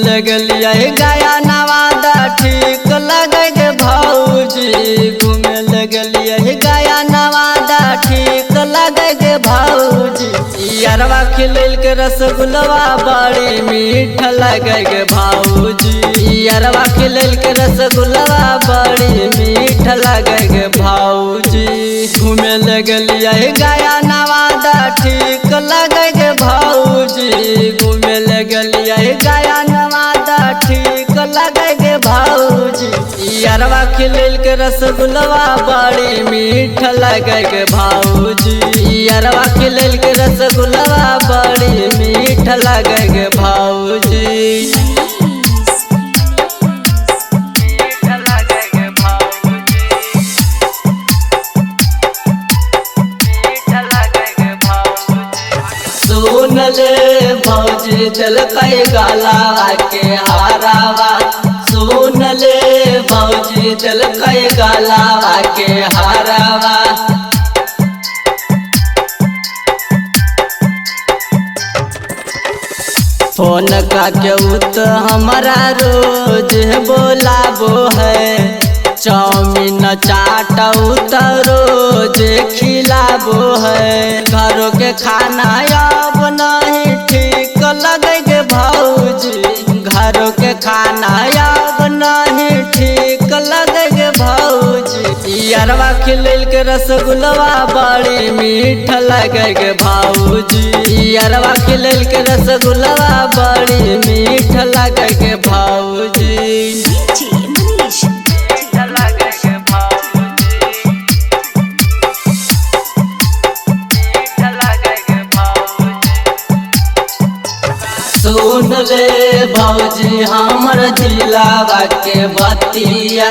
लगलिया गया नवादा ठीक लगे गे भौजी। घूमे लगलिया गया नवादा ठीक लगे गे भौजी। यारवा खिलैल के रसगुल्लवा बड़ी मीठ लगे गे भौजी। यारवा खिलैल के रसगुल्लवा बड़ी मीठ लगे गे भौजी। घूमे लगलिया गया नवादा ठीक लगे गे भौजी। घूमे लगलिया गया नवादा ठीक लगे गे भौजी। यारवा खिलैल के रसगुल्लवा बड़ी मीठ लगे गे भौजी। यारवा खिलैल के रसगुल्लवा बड़ी मीठ लगे गे भौजी। सुन ले भौजी दिलकै गलावा के हारावा। सुन ले भौजी दिलकै गलावा के हारावा। फोन का केहू हमारा रोज बोलाबो है। चाउमीन चाट रोज खिलाबो है। घरों के खाना अब नहीं ठीक लगे गे भौजी। घरों के खाना अब नहीं ठीक लगे गे भौजी। यारवा खिलैल के रसगुल्लवा बड़ी मीठ लगे गे भौजी। यारवा खिलैल के रसगुल्लवा बड़ी मीठ लगे गे भौजी। सुन ले भौजी हमर दिलावा के बतिया।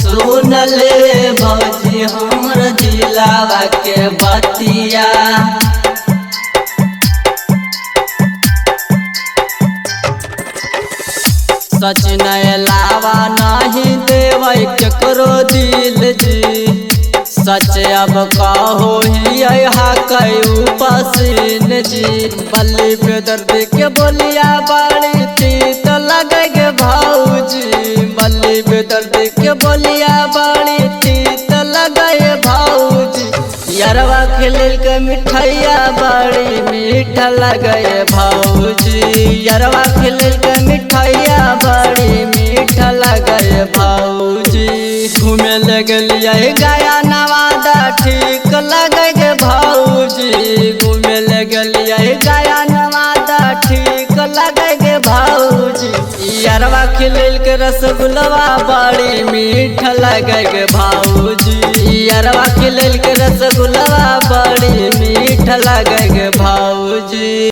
सुन ले भौजी हमर दिलावा के बतिया। सच नैलावा नहीं देवै केकरो दिल जी। सच अब कहो ही कई पसीन जी। बल्ली पे दर्द के बोलिया बड़ी तीत लगे गे भौजी। बल्ली पे दर्द के बोलिया बड़ी तीत लगे भौजी। यारवा खिलैल के मिठाइया बड़ी मीठ लगे भौजी। यारवा खिलैल के मिठाइया बड़ी मीठ लगे भौजी। घूमे लगलिया गया नवादा ठीक लगे गे भौजी। घूमे लगलिया गया नवादा ठीक लगे गे भौजी। यारवा खिलैल के रसगुल्लवा बड़ी मीठ लगे गे भौजी। यारवा खिलैल के रसगुल्लवा बड़ी मीठ लगे गे भौजी।